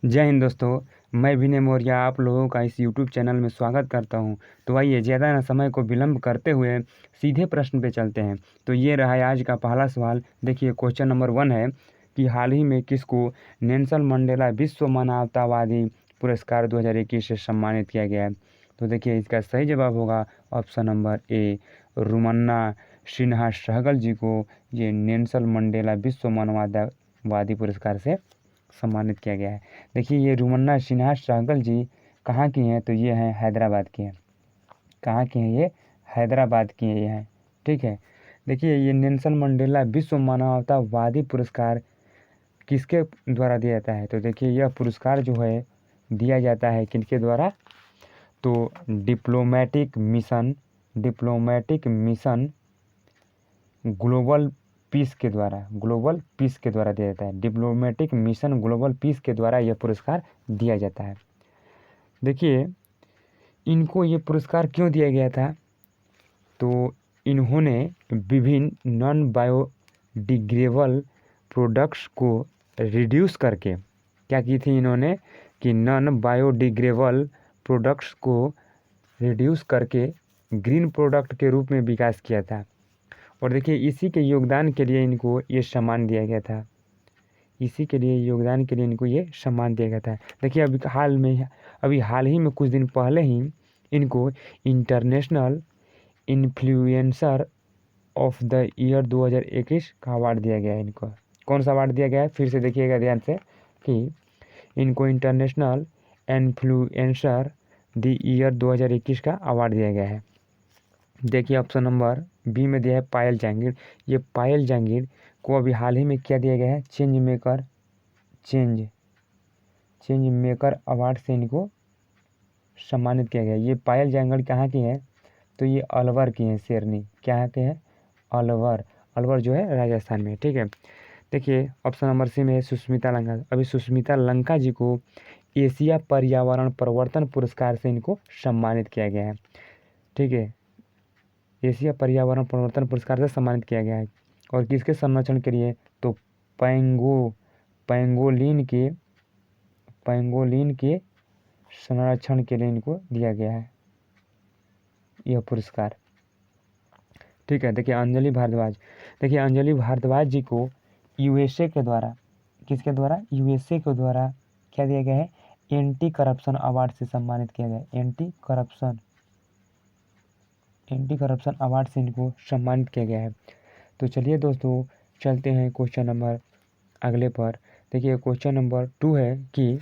जय हिंद दोस्तों। मैं विनय मौर्य आप लोगों का इस यूट्यूब चैनल में स्वागत करता हूं। तो आइए ज़्यादा ना समय को विलंब करते हुए सीधे प्रश्न पे चलते हैं। तो ये रहा है आज का पहला सवाल। देखिए क्वेश्चन नंबर 1 है कि हाल ही में किसको नेल्सन मंडेला विश्व मानवतावादी पुरस्कार 2021 से सम्मानित किया गया है। तो देखिए इसका सही जवाब होगा option number A, Rumanna Sinha Sehgal ji को ये नेल्सन मंडेला विश्व मानवतावादी पुरस्कार से सम्मानित किया गया है। देखिए ये रुमन्ना सिन्हा सहगल जी कहाँ की हैं, तो ये हैं हैदराबाद की हैं। कहाँ की हैं ये? हैदराबाद की ये हैं। ठीक है। देखिए ये नेल्सन मंडेला विश्व मानवतावादी पुरस्कार किसके द्वारा दिया जाता है, तो देखिए यह पुरस्कार जो है दिया जाता है किनके द्वारा, तो डिप्लोमेटिक मिशन ग्लोबल पीस के द्वारा दिया जाता है। डिप्लोमेटिक मिशन ग्लोबल पीस के द्वारा यह पुरस्कार दिया जाता है। देखिए इनको ये पुरस्कार क्यों दिया गया था, तो इन्होंने विभिन्न नॉन बायोडिग्रेडेबल प्रोडक्ट्स को रिड्यूस करके क्या की थी इन्होंने कि नॉन बायोडिग्रेडेबल प्रोडक्ट्स को रिड्यूस करके ग्रीन प्रोडक्ट के रूप में विकास किया था। और देखिए इसी के योगदान के लिए इनको ये सम्मान दिया गया था। इसी के लिए योगदान के लिए इनको ये सम्मान दिया गया था। देखिए अभी हाल ही में कुछ दिन पहले ही इनको international influencer of the year 2021 का अवार्ड दिया गया है। इनको कौन सा अवार्ड दिया गया है, फिर से देखिएगा ध्यान से कि इनको इंटरनेशनल इन्फ्लुएंसर द ईयर 2021 का अवार्ड दिया गया है। देखिए ऑप्शन नंबर बी में दिया है पायल जहांगीर। ये पायल जहांगीर को अभी हाल ही में क्या दिया गया है, चेंज मेकर अवार्ड से इनको सम्मानित किया गया। ये पायल जहांगीर कहाँ की है, तो ये अलवर की है, शेरनी क्या के है, अलवर जो है राजस्थान में। ठीक है। देखिए ऑप्शन नंबर सी में है सुष्मिता लंका। अभी सुष्मिता लंका जी को एशिया पर्यावरण परिवर्तन पुरस्कार से इनको सम्मानित किया गया है। ठीक है, एशिया पर्यावरण परिवर्तन पुरस्कार से सम्मानित किया गया है। और किसके संरक्षण के लिए, तो पैंगोलिन के संरक्षण के लिए इनको दिया गया है यह पुरस्कार। ठीक है। देखिए अंजलि भारद्वाज जी को यूएसए के द्वारा क्या दिया गया है, एंटी करप्शन अवार्ड से सम्मानित किया गया है। एंटी करप्शन अवार्ड से इनको सम्मानित किया गया है। तो चलिए दोस्तों चलते हैं क्वेश्चन नंबर अगले पर। देखिए क्वेश्चन नंबर 2 है कि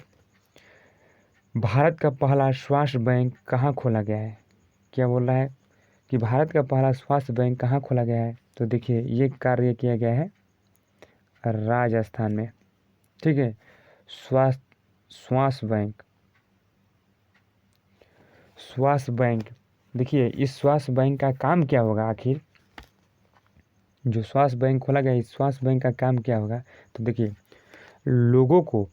भारत का पहला स्वास्थ्य बैंक कहाँ खोला गया है। क्या बोल रहा है कि भारत का पहला स्वास्थ्य बैंक कहाँ खोला गया है, तो देखिए ये कार्य किया गया है राजस्थान में। ठीक है। स्वास्थ्य बैंक देखिए इस स्वास्थ्य बैंक का काम क्या होगा, आखिर जो स्वास्थ्य बैंक खोला गया इस स्वास्थ्य बैंक का काम क्या होगा, तो देखिए लोगों को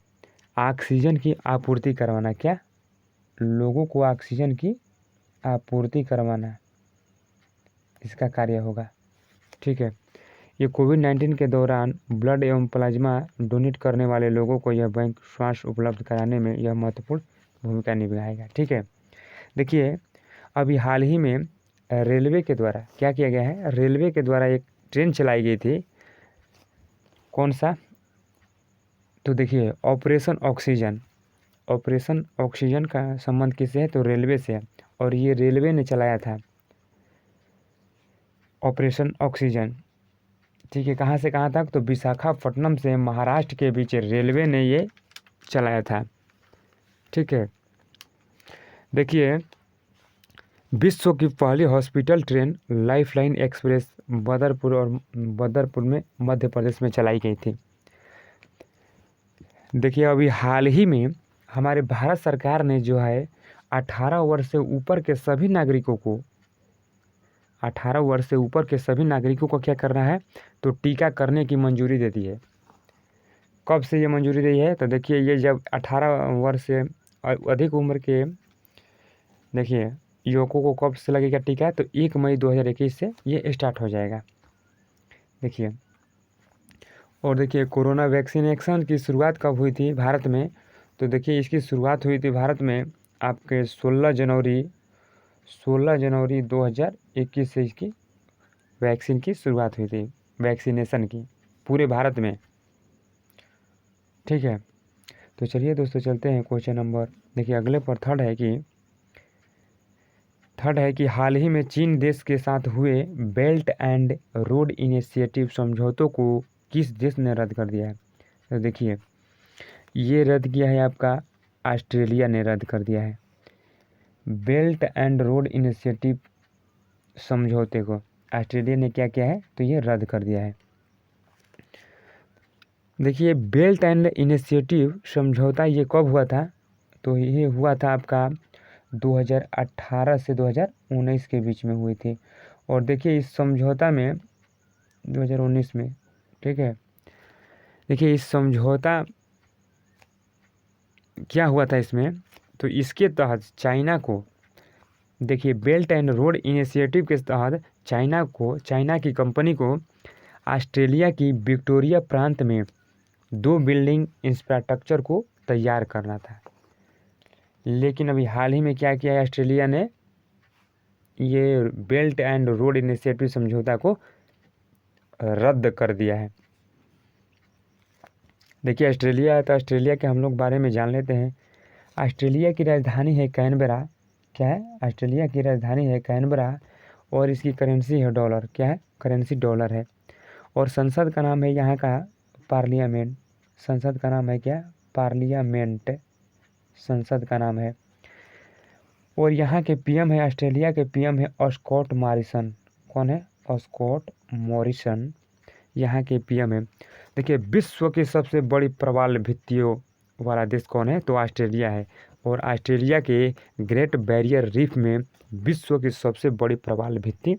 ऑक्सीजन की आपूर्ति करवाना। क्या? लोगों को ऑक्सीजन की आपूर्ति करवाना इसका कार्य होगा। ठीक है। ये कोविड-19 के दौरान ब्लड एवं प्लाज्मा डोनेट करने वाले लोगों को यह बैंक स्वास्थ्य उपलब्ध कराने में यह महत्वपूर्ण भूमिका निभाएगा। ठीक है। देखिए अभी हाल ही में रेलवे के द्वारा क्या किया गया है, रेलवे के द्वारा एक ट्रेन चलाई गई थी। कौन सा, तो देखिए ऑपरेशन ऑक्सीजन का संबंध किससे है, तो रेलवे से है। और ये रेलवे ने चलाया था ऑपरेशन ऑक्सीजन। ठीक है। कहाँ से कहाँ तक, तो विशाखापट्टनम से महाराष्ट्र के बीच रेलवे ने ये चलाया था। ठीक है। देखिए विश्व की पहली hospital train lifeline express Badarpur में मध्य प्रदेश में चलाई गई थी। देखिए अभी हाल ही में हमारे भारत सरकार ने जो है 18 वर्ष से ऊपर के सभी नागरिकों को क्या करना है, तो टीका करने की मंजूरी दे दी है। कब से ये मंजूरी दी है, तो देखिए ये जब 18 वर्ष से अधिक उम्र के देखिए युवकों को कब से लगेगा टीका, तो 1 मई 2021 से ये स्टार्ट हो जाएगा। देखिए और देखिए कोरोना वैक्सीनेशन की शुरुआत कब हुई थी भारत में, तो देखिए इसकी शुरुआत हुई थी भारत में आपके 16 जनवरी 2021 से इसकी वैक्सीन की शुरुआत हुई थी, वैक्सीनेशन की पूरे भारत में। ठीक है, तो चलिए दोस्तों चलते हैं क्वेश्चन नंबर, देखिए अगले पर थर्ड है कि हाल ही में चीन देश के साथ हुए बेल्ट एंड रोड इनिशिएटिव समझौतों को किस देश ने रद्द कर दिया है। तो देखिए ये रद्द किया है आपका ऑस्ट्रेलिया ने रद्द कर दिया है बेल्ट एंड रोड इनिशिएटिव समझौते को। ऑस्ट्रेलिया ने क्या किया है, तो ये रद्द कर दिया है। देखिए बेल्ट एंड इनिशिएटिव समझौता ये कब हुआ था, तो ये हुआ था आपका 2018 से 2019 के बीच में हुई थी। और देखिए इस समझौता में 2019 में, ठीक है, देखिए इस समझौता क्या हुआ था इसमें, तो इसके तहत चाइना को, देखिए बेल्ट एंड रोड इनिशिएटिव के तहत चाइना की कंपनी को ऑस्ट्रेलिया की विक्टोरिया प्रांत में 2 बिल्डिंग इंफ्रास्ट्रक्चर को तैयार करना था। लेकिन अभी हाल ही में क्या किया है ऑस्ट्रेलिया ने, ये बेल्ट एंड रोड इनिशिएटिव समझौता को रद्द कर दिया है। देखिए ऑस्ट्रेलिया है तो ऑस्ट्रेलिया के हम लोग बारे में जान लेते हैं। ऑस्ट्रेलिया की राजधानी है कैनबरा। क्या है, ऑस्ट्रेलिया की राजधानी है कैनबरा और इसकी करेंसी है डॉलर। क्या है, करेंसी डॉलर है। और संसद का नाम है यहाँ का पार्लियामेंट। संसद का नाम है क्या, पार्लियामेंट संसद का नाम है। और यहाँ के पीएम है, ऑस्ट्रेलिया के पीएम है स्कॉट मॉरिसन। कौन है, स्कॉट मॉरिसन यहाँ के पीएम है। देखिए विश्व की सबसे बड़ी प्रवाल भित्तियों वाला देश कौन है, तो ऑस्ट्रेलिया है। और ऑस्ट्रेलिया के ग्रेट बैरियर रीफ में विश्व की सबसे बड़ी प्रवाल भित्ति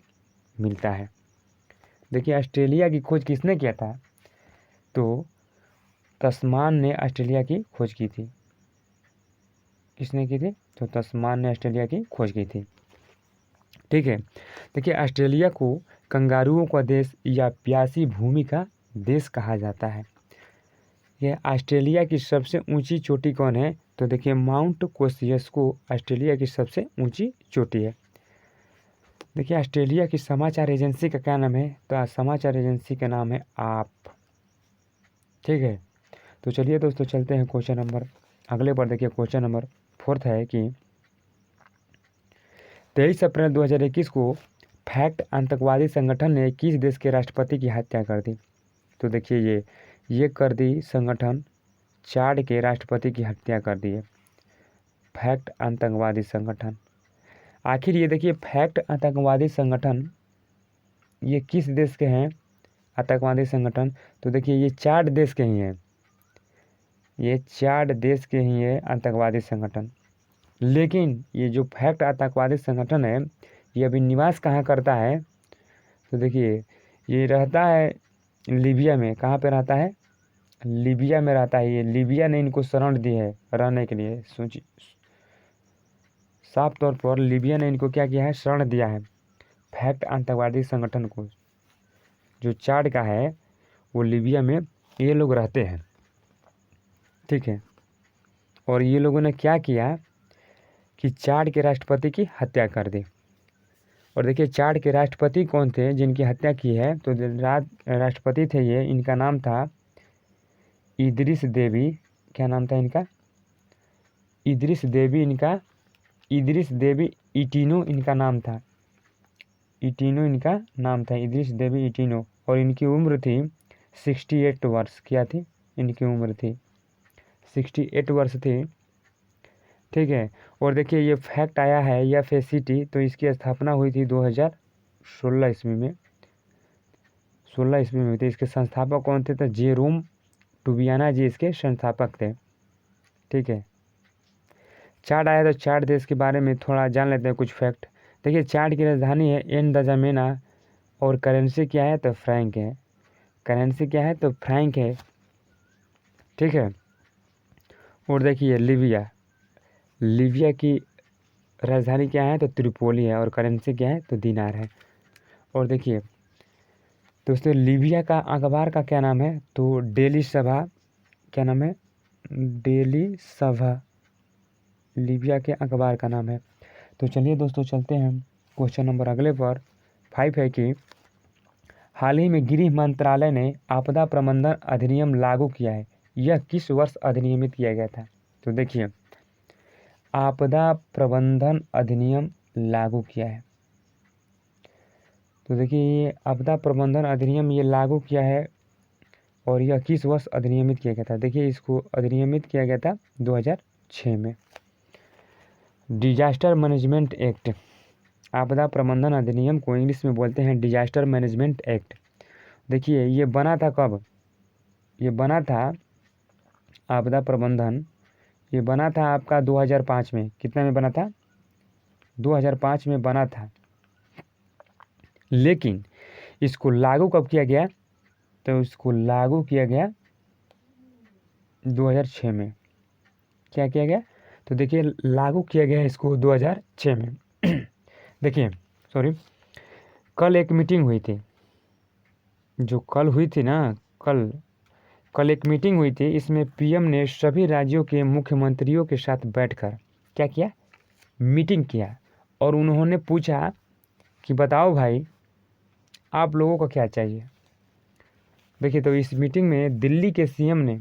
मिलता है। देखिए ऑस्ट्रेलिया की खोज किसने किया था, तो तस्मान ने ऑस्ट्रेलिया की खोज की थी। किसने की थी, तो तस्मान ने ऑस्ट्रेलिया की खोज की थी। ठीक है, देखिए ऑस्ट्रेलिया को कंगारुओं का देश या प्यासी भूमि का देश कहा जाता है। यह ऑस्ट्रेलिया की सबसे ऊंची चोटी कौन है, तो देखिए माउंट कोसियस्को ऑस्ट्रेलिया की सबसे ऊंची चोटी है। देखिए ऑस्ट्रेलिया की समाचार एजेंसी का क्या नाम है, तो समाचार एजेंसी का नाम है आप। ठीक है, तो चलिए दोस्तों चलते हैं क्वेश्चन नंबर अगले पर। देखिए क्वेश्चन नंबर 4 है कि 23 अप्रैल 2021 को फैक्ट आतंकवादी संगठन ने किस देश के राष्ट्रपति की हत्या कर दी। तो देखिए ये कर दी संगठन चाड के राष्ट्रपति की हत्या कर दी है, फैक्ट आतंकवादी संगठन। आखिर ये देखिए फैक्ट आतंकवादी संगठन ये किस देश के हैं आतंकवादी संगठन, तो देखिए ये चाड देश के ही हैं, ये चाड देश के ही है आतंकवादी संगठन। लेकिन ये जो फैक्ट आतंकवादी संगठन है ये अभी निवास कहाँ करता है, तो देखिए ये रहता है लीबिया में। कहाँ पे रहता है, लीबिया में रहता है। ये लीबिया ने इनको शरण दी है रहने के लिए। सोचिए साफ तौर पर लीबिया ने इनको क्या किया है, शरण दिया है फैक्ट आतंकवादी संगठन को। जो चाड का है वो लीबिया में ये लोग रहते हैं। ठीक है, और ये लोगों ने क्या किया कि चाड के राष्ट्रपति की हत्या कर दी। और देखिए चाड के राष्ट्रपति कौन थे जिनकी हत्या की है, तो राष्ट्रपति थे ये, इनका नाम था इदरिस देवी। क्या नाम था इनका, इदरिस देवी इटिनो इनका नाम था। इटिनो इनका नाम था, इदरिस देवी इटिनो। और इनकी उम्र थी 68 वर्ष। क्या थी, इनकी उम्र थी 68 वर्ष थी। ठीक है, और देखिए ये फैक्ट आया है या फेसिटी, तो इसकी स्थापना हुई थी 2016 ईस्वी में। 16 ईस्वी में हुई थी। इसके संस्थापक कौन थे, तो जेरोम टुबियाना जी इसके संस्थापक थे। ठीक है, चाड आया तो चाड देश के बारे में थोड़ा जान लेते हैं कुछ फैक्ट। देखिए चाड की राजधानी है एन दजामेना और करेंसी क्या है, तो फ्रैंक है। करेंसी क्या है, तो फ्रैंक है। ठीक है, और देखिए लीबिया की राजधानी क्या है, तो त्रिपोली है और करेंसी क्या है, तो दिनार है। और देखिए दोस्तों लीबिया का अखबार का क्या नाम है, तो डेली सभा। क्या नाम है, डेली सभा लीबिया के अखबार का नाम है। तो चलिए दोस्तों चलते हैं क्वेश्चन नंबर अगले पर 5 है कि हाल ही में गृह मंत्रालय ने आपदा प्रबंधन अधिनियम लागू किया है, यह किस वर्ष अधिनियमित किया गया था? तो देखिए, आपदा प्रबंधन अधिनियम लागू किया है, तो देखिए ये आपदा प्रबंधन अधिनियम ये लागू किया है और यह किस वर्ष अधिनियमित किया गया था? देखिए इसको अधिनियमित किया गया था 2006 में। डिजास्टर मैनेजमेंट एक्ट, आपदा प्रबंधन अधिनियम को इंग्लिश में बोलते हैं डिजास्टर मैनेजमेंट एक्ट। देखिए ये बना था कब? ये बना था आपदा प्रबंधन, ये बना था आपका 2005 में। कितना में बना था? 2005 में बना था। लेकिन इसको लागू कब किया गया? तो इसको लागू किया गया 2006 में। क्या किया गया? तो देखिए लागू किया गया इसको 2006 में। देखिए सॉरी, कल एक मीटिंग हुई थी, जो कल हुई थी ना, कल एक मीटिंग हुई थी। इसमें पीएम ने सभी राज्यों के मुख्यमंत्रियों के साथ बैठकर क्या किया? मीटिंग किया और उन्होंने पूछा कि बताओ भाई आप लोगों को क्या चाहिए। देखिए तो इस मीटिंग में दिल्ली के सीएम ने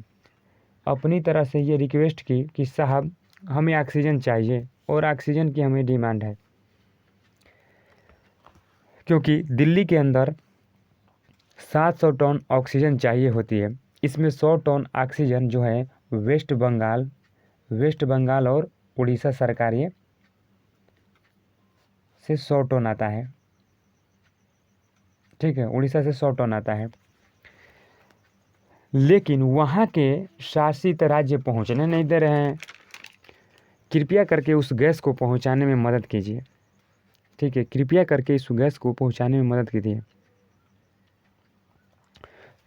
अपनी तरह से ये रिक्वेस्ट की कि साहब हमें ऑक्सीजन चाहिए और ऑक्सीजन की हमें डिमांड है, क्योंकि दिल्ली के अंदर 700 टन ऑक्सीजन चाहिए होती है। इसमें 100 टन ऑक्सीजन जो है वेस्ट बंगाल और उड़ीसा सरकारिए से 100 टन आता है। ठीक है, उड़ीसा से 100 टन आता है, लेकिन वहाँ के शासित राज्य पहुँचने नहीं दे रहे हैं। कृपया करके उस गैस को पहुँचाने में मदद कीजिए। ठीक है, कृपया करके इस गैस को पहुँचाने में मदद कीजिए।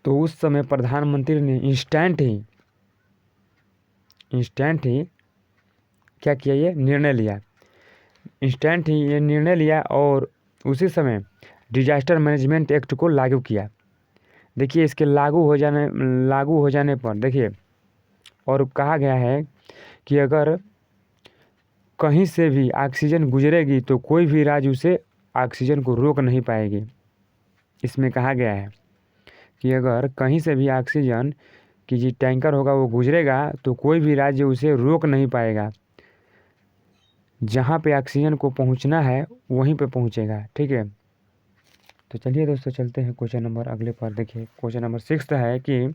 तो उस समय प्रधानमंत्री ने इंस्टेंट ही क्या किया? ये निर्णय लिया, इंस्टेंट ही ये निर्णय लिया और उसी समय डिजास्टर मैनेजमेंट एक्ट को लागू किया। देखिए इसके लागू हो जाने पर देखिए, और कहा गया है कि अगर कहीं से भी ऑक्सीजन गुजरेगी तो कोई भी राज्य उसे ऑक्सीजन को रोक नहीं पाएगी। इसमें कहा गया है कि अगर कहीं से भी ऑक्सीजन की जो टैंकर होगा वो गुजरेगा तो कोई भी राज्य उसे रोक नहीं पाएगा। जहाँ पे ऑक्सीजन को पहुँचना है वहीं पे पहुँचेगा। ठीक है, तो चलिए दोस्तों चलते हैं क्वेश्चन नंबर अगले पर। देखिए क्वेश्चन नंबर 6 है कि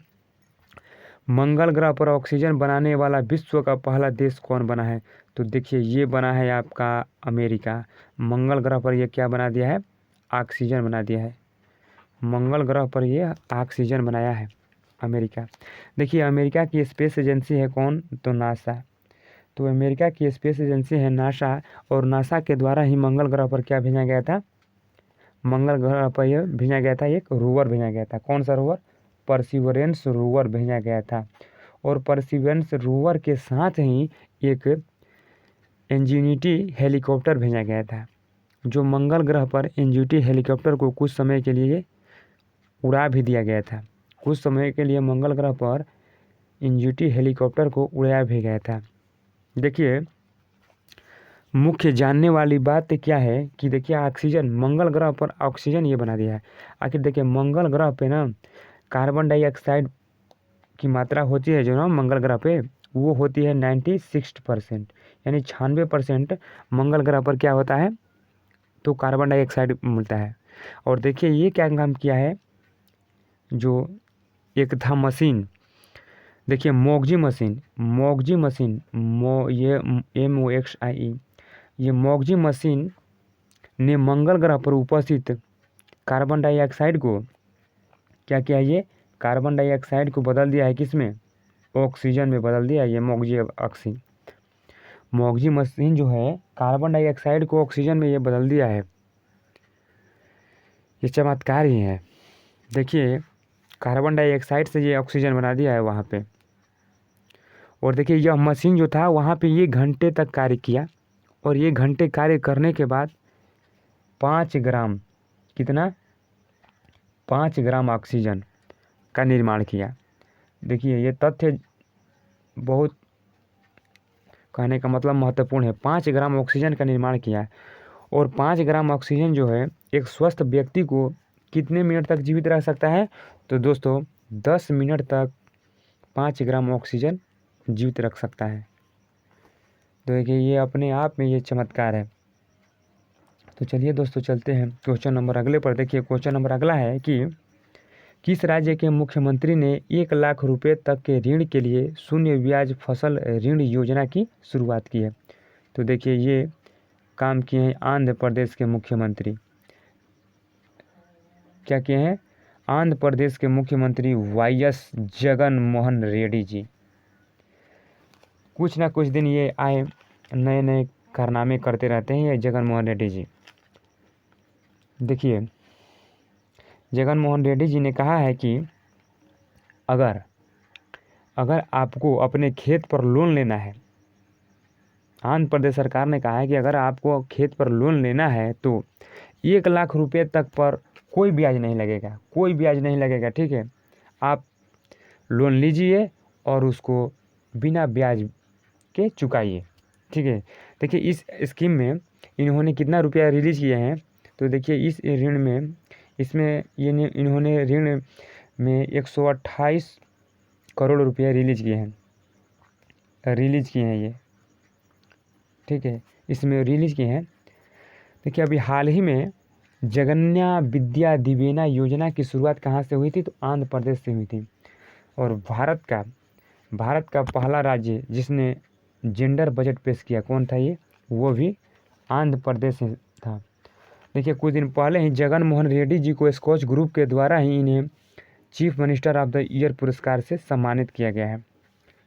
मंगल ग्रह पर ऑक्सीजन बनाने वाला विश्व का पहला देश कौन बना है? तो देखिए ये बना है आपका अमेरिका। मंगल ग्रह पर ये क्या बना दिया है? ऑक्सीजन बना दिया है। मंगल ग्रह पर ये ऑक्सीजन बनाया है अमेरिका। देखिए अमेरिका की स्पेस एजेंसी है कौन? तो नासा। तो अमेरिका की स्पेस एजेंसी है नासा, और नासा के द्वारा ही मंगल ग्रह पर क्या भेजा गया था? मंगल ग्रह पर यह भेजा गया था, एक रोवर भेजा गया था। कौन सा रोवर? परसिवरेंस रोवर भेजा गया था। और परसिवरेंस रोवर के साथ ही एक इंजेन्युटी हेलीकॉप्टर भेजा गया था, जो मंगल ग्रह पर इंजेन्युटी हेलीकॉप्टर को कुछ समय के लिए उड़ा भी दिया गया था। कुछ समय के लिए मंगल ग्रह पर इंजेन्युटी हेलीकॉप्टर को उड़ाया भी गया था। देखिए मुख्य जानने वाली बात क्या है कि देखिए ऑक्सीजन, मंगल ग्रह पर ऑक्सीजन ये बना दिया है। आखिर देखिए मंगल ग्रह पे ना कार्बन डाइऑक्साइड की मात्रा होती है जो ना मंगल ग्रह पे, वो होती है 96%, यानी 96% मंगल ग्रह पर क्या होता है? तो कार्बन डाइऑक्साइड मिलता है। और देखिए ये क्या काम किया है, जो एक था मशीन, देखिए मोक्जी मशीन, ये MOXIE, ये मोक्जी मशीन ने मंगल ग्रह पर उपस्थित कार्बन डाइऑक्साइड को क्या किया? ये कार्बन डाइऑक्साइड को बदल दिया है किस में? ऑक्सीजन में बदल दिया। ये मोक्जी मशीन जो है कार्बन डाइऑक्साइड को ऑक्सीजन में ये बदल दिया है। ये चमत्कार ही है। देखिए कार्बन डाइऑक्साइड से ये ऑक्सीजन बना दिया है वहाँ पे। और देखिए यह मशीन जो था वहाँ पे ये घंटे तक कार्य किया, और ये घंटे कार्य करने के बाद 5 ग्राम, कितना? 5 ग्राम ऑक्सीजन का निर्माण किया। देखिए ये तथ्य बहुत कहने का मतलब महत्वपूर्ण है। 5 ग्राम ऑक्सीजन का निर्माण किया है। और 5 ग्राम ऑक्सीजन जो है एक स्वस्थ व्यक्ति को कितने मिनट तक जीवित रख सकता है? तो दोस्तों 10 मिनट तक 5 ग्राम ऑक्सीजन जीवित रख सकता है। तो देखिए ये अपने आप में ये चमत्कार है। तो चलिए दोस्तों चलते हैं क्वेश्चन नंबर अगले पर। देखिए क्वेश्चन नंबर अगला है कि किस राज्य के मुख्यमंत्री ने 1 लाख रुपए तक के ऋण के लिए शून्य ब्याज फसल ऋण योजना की शुरुआत की है? तो देखिए ये काम किए हैं आंध्र प्रदेश के मुख्यमंत्री। क्या किए हैं? आंध्र प्रदेश के मुख्यमंत्री वाईएस जगन मोहन रेड्डी जी। कुछ ना कुछ दिन ये आए नए नए कारनामे करते रहते हैं ये जगन मोहन रेड्डी जी। देखिए जगन मोहन रेड्डी जी ने कहा है कि अगर आपको अपने खेत पर लोन लेना है, आंध्र प्रदेश सरकार ने कहा है कि अगर आपको खेत पर लोन लेना है तो 1 लाख रुपए तक पर कोई ब्याज नहीं लगेगा, कोई ब्याज नहीं लगेगा। ठीक है, आप लोन लीजिए और उसको बिना ब्याज के चुकाइए। ठीक है, देखिए इस स्कीम में इन्होंने कितना रुपया रिलीज किए हैं? तो देखिए इस ऋण में इन्होंने ऋण में 128 करोड़ रुपये रिलीज किए हैं ये। ठीक है, इसमें रिलीज किए हैं। देखिए अभी हाल ही में जगन्या विद्या दिवेना योजना की शुरुआत कहाँ से हुई थी? तो आंध्र प्रदेश से हुई थी। और भारत का पहला राज्य जिसने जेंडर बजट पेश किया कौन था? ये वो भी आंध्र प्रदेश से था। देखिए कुछ दिन पहले ही जगन मोहन रेड्डी जी को स्कॉच ग्रुप के द्वारा ही इन्हें chief minister of the year पुरस्कार से सम्मानित किया गया है।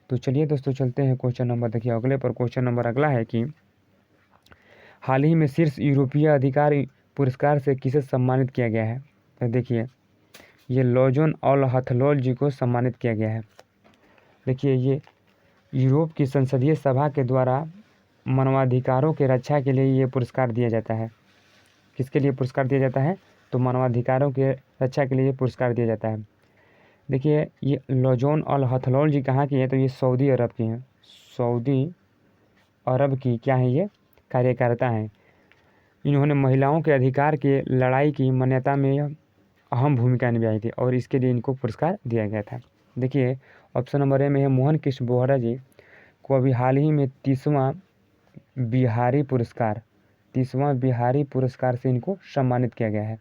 तो चलिए दोस्तों चलते हैं क्वेश्चन नंबर देखिए अगले पर। क्वेश्चन नंबर अगला है कि हाल ही में शीर्ष यूरोपीय अधिकार पुरस्कार से किसे सम्मानित किया गया है? तो देखिए ये लॉजन ऑल हथलोल जी को सम्मानित किया गया है। देखिए ये यूरोप की संसदीय सभा के द्वारा मानवाधिकारों के रक्षा के लिए ये पुरस्कार दिया जाता है। किसके लिए पुरस्कार दिया जाता है? तो मानवाधिकारों के रक्षा के लिए पुरस्कार दिया जाता है। देखिए ये लॉजन ऑल हथलोल जी कहाँ की है? तो ये सऊदी अरब की हैं। सऊदी अरब की क्या है? ये कार्यकर्ता हैं। इन्होंने महिलाओं के अधिकार के लड़ाई की मान्यता में अहम भूमिका निभाई थी और इसके लिए इनको पुरस्कार दिया गया था। देखिए ऑप्शन नंबर ए में है मोहन कृष्ण बोहरा जी को अभी हाल ही में 30वां बिहारी पुरस्कार से इनको सम्मानित किया गया है।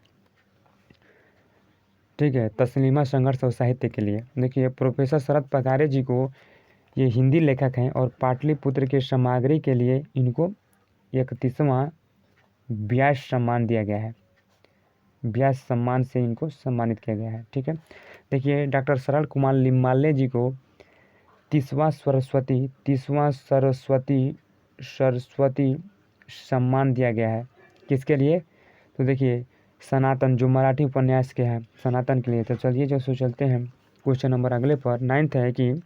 ठीक है, तस्लीमा संघर्ष और साहित्य के लिए। देखिए प्रोफेसर शरद पकारे जी को, ये हिंदी लेखक हैं और पाटलिपुत्र के सामग्री के लिए इनको 31वां व्यास सम्मान दिया गया है। व्यास सम्मान से इनको सम्मानित किया गया है। ठीक है, देखिए डॉक्टर सरल कुमार लिम्बाले जी को 30वां सरस्वती सम्मान दिया गया है। किसके लिए? तो देखिए सनातन, जो मराठी उपन्यास के हैं, सनातन के लिए। तो चलिए जो चलते हैं क्वेश्चन नंबर अगले पर। 9th है कि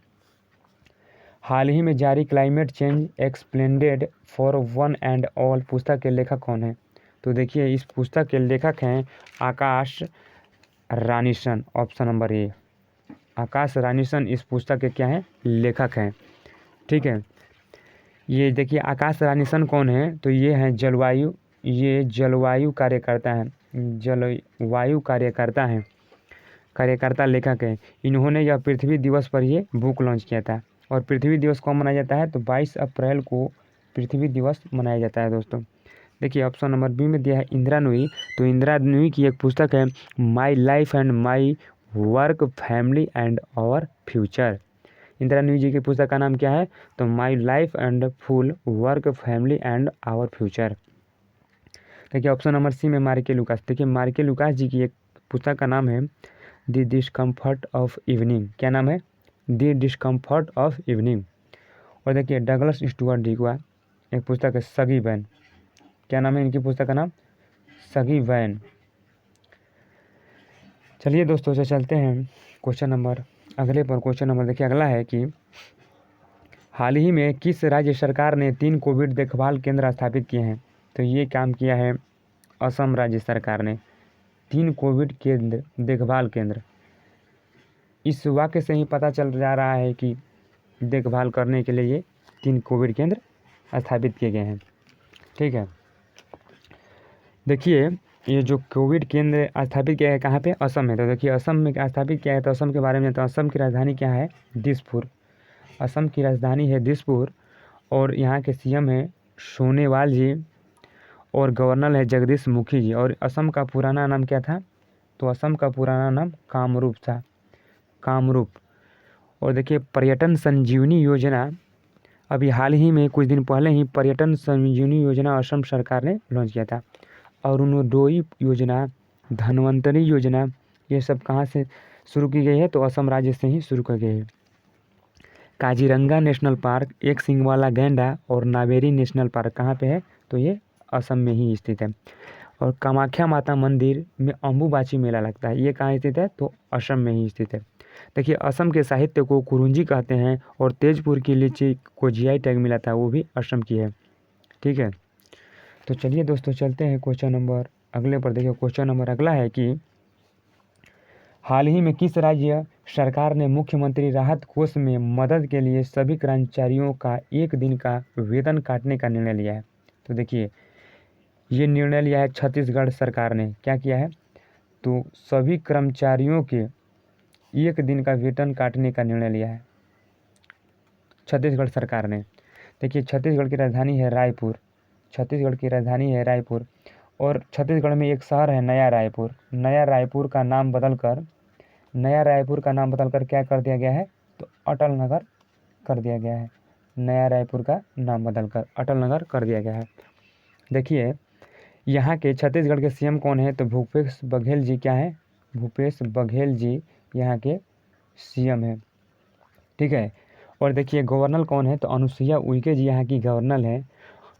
हाल ही में जारी climate change explained for one and all पुस्तक के लेखक कौन है? तो देखिए इस पुस्तक के लेखक हैं आकाश रानीसन। ऑप्शन नंबर ए, आकाश रानीसन इस पुस्तक के क्या हैं? लेखक हैं। ठीक है, ये देखिए आकाश रानीसन कौन है? तो ये हैं जलवायु कार्यकर्ता हैं, कार्यकर्ता लेखक हैं। इन्होंने यह पृथ्वी दिवस पर ये बुक लॉन्च किया था। और पृथ्वी दिवस कब मनाया जाता है? तो 22 अप्रैल को पृथ्वी दिवस मनाया जाता है दोस्तों। देखिए ऑप्शन नंबर बी में दिया है इंदिरा नूई। तो इंदिरा नूई की एक पुस्तक है my life and my work family and our future. Indira Nooyi ji की पुस्तक का नाम क्या है? तो my life and full work family and our future. देखिए ऑप्शन नंबर सी में मार्के लुकास। देखिए मार्के लुकास जी की एक पुस्तक का नाम है द डिस्कम्फर्ट ऑफ इवनिंग। क्या नाम है? The discomfort of evening. और देखिए डगलस स्टुअर्ट जी का एक पुस्तक है सगी वैन। क्या नाम है इनकी पुस्तक का नाम? सगी वैन। चलिए दोस्तों से चलते हैं क्वेश्चन नंबर अगले पर। क्वेश्चन नंबर देखिए अगला है कि हाल ही में किस राज्य सरकार ने 3 कोविड देखभाल केंद्र स्थापित किए हैं? तो ये काम किया है असम राज्य सरकार ने, 3 कोविड देखभाल केंद्र। इस वाक्य से ही पता चल जा रहा है कि देखभाल करने के लिए ये 3 कोविड केंद्र स्थापित किए गए हैं। ठीक है, देखिए ये जो कोविड केंद्र स्थापित किया है कहाँ पे, असम में। तो देखिए असम में स्थापित किया है, तो असम के बारे में, तो असम की राजधानी क्या है, दिसपुर। असम की राजधानी है दिसपुर और यहाँ के सीएम है सोनोवाल जी और गवर्नर है जगदीश मुखी जी। और असम का पुराना नाम क्या था, तो असम का पुराना नाम कामरूप था, कामरूप। और देखिए पर्यटन संजीवनी योजना, अभी हाल ही में कुछ दिन पहले ही पर्यटन संजीवनी योजना असम सरकार ने लॉन्च किया था। अरुणोदय योजना, धन्वंतरी योजना, ये सब कहाँ से शुरू की गई है, तो असम राज्य से ही शुरू की गई है। काजीरंगा नेशनल पार्क, एक सींग वाला गैंडा और नावेरी नेशनल पार्क कहाँ पे है, तो ये असम में ही स्थित है। और कामाख्या माता मंदिर में अम्बुबाची मेला लगता है, ये कहाँ स्थित है, तो असम में ही स्थित है। देखिए असम के साहित्य को कुरुंजी कहते हैं और तेजपुर की लीची को जीआई टैग मिला था, वो भी असम की है। ठीक है, तो चलिए दोस्तों चलते हैं क्वेश्चन नंबर अगले पर। देखिए क्वेश्चन नंबर अगला है कि हाल ही में किस राज्य सरकार ने मुख्यमंत्री राहत कोष में मदद के लिए सभी कर्मचारियों का 1 दिन का वेतन काटने का निर्णय लिया है। तो देखिए ये निर्णय लिया है छत्तीसगढ़ सरकार ने। क्या किया है, तो सभी कर्मचारियों के 1 दिन का वेतन काटने का निर्णय लिया है छत्तीसगढ़ सरकार ने। देखिए छत्तीसगढ़ की राजधानी है रायपुर, छत्तीसगढ़ की राजधानी है रायपुर और छत्तीसगढ़ में एक शहर है नया रायपुर। नया रायपुर का नाम बदलकर क्या कर दिया गया है, तो अटल नगर कर दिया गया है। नया रायपुर का नाम बदलकर अटल नगर कर दिया गया है। देखिए यहाँ के छत्तीसगढ़ के सीएम कौन है, तो भूपेश बघेल जी क्या है, भूपेश बघेल जी यहाँ के सीएम है। ठीक है, और देखिए गवर्नर कौन है, तो अनुसुईया उइके जी यहाँ की गवर्नर है।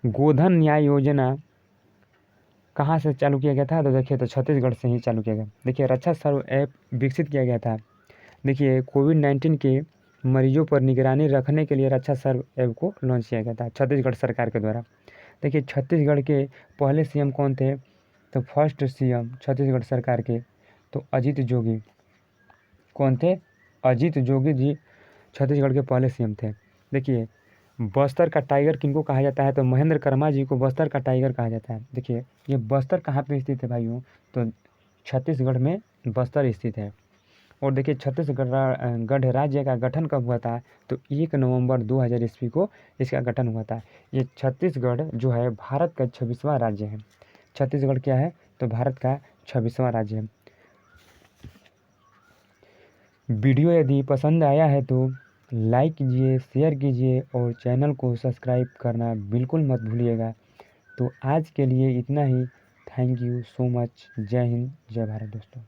गोधन न्याय योजना कहाँ से चालू किया गया था, तो देखिए तो छत्तीसगढ़ से ही चालू किया गया। देखिए रक्षा सर्व ऐप विकसित किया गया था। देखिए कोविड-19 के मरीजों पर निगरानी रखने के लिए रक्षा सर्व ऐप को लॉन्च किया गया था छत्तीसगढ़ सरकार के द्वारा। देखिए छत्तीसगढ़ के पहले सीएम कौन थे, तो फर्स्ट सीएम छत्तीसगढ़ सरकार के, तो अजीत जोगी कौन थे, अजीत जोगी जी छत्तीसगढ़ के पहले सीएम थे। देखिए बस्तर का टाइगर किनको कहा जाता है, तो महेंद्र कर्मा जी को बस्तर का टाइगर कहा जाता है। देखिए ये बस्तर कहाँ पे स्थित है भाइयों, तो छत्तीसगढ़ में बस्तर स्थित है। और देखिए छत्तीसगढ़ राज्य का गठन कब हुआ था, तो 1 नवंबर 2000 ईस्वी को इसका गठन हुआ था। ये छत्तीसगढ़ जो है भारत का 26वां राज्य है। छत्तीसगढ़ क्या है, तो भारत का 26वां राज्य है। वीडियो यदि पसंद आया है तो लाइक कीजिए, शेयर कीजिए और चैनल को सब्सक्राइब करना बिल्कुल मत भूलिएगा। तो आज के लिए इतना ही। Thank you so much. जय हिंद, जय भारत दोस्तों।